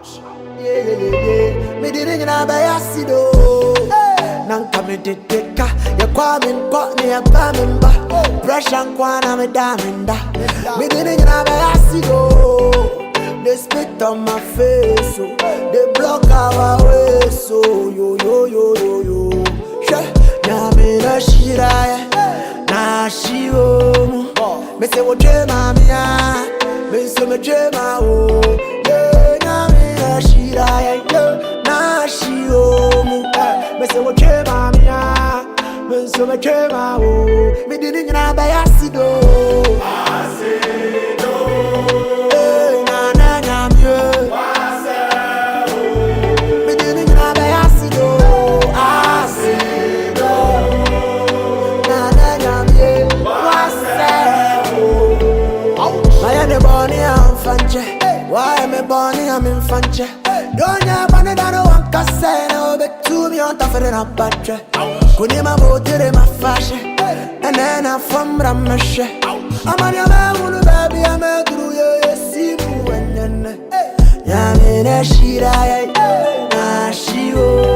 Yeah. Me didn't know by acid. Nanka me did deka. You call me pot me a bamimba. Pressure and kwana me daminda. Me didn't know by acid. They spit on my face, so they block our way, so yo. Now me na shira, na shi me say what dream I'm me say me dream yeah. Now me na shira, na shi me say what dream I'm me say me dream me didn't know by acid. Why am I born here? I'm in Fanche. Don't you want to know one cassette? I'll be to me on top of the battery. Kunima botere ma fashe. And then I'm from Ramesh. I'm on your man, baby. I'm a through you. See you when you're Yamina Shira. Nashio.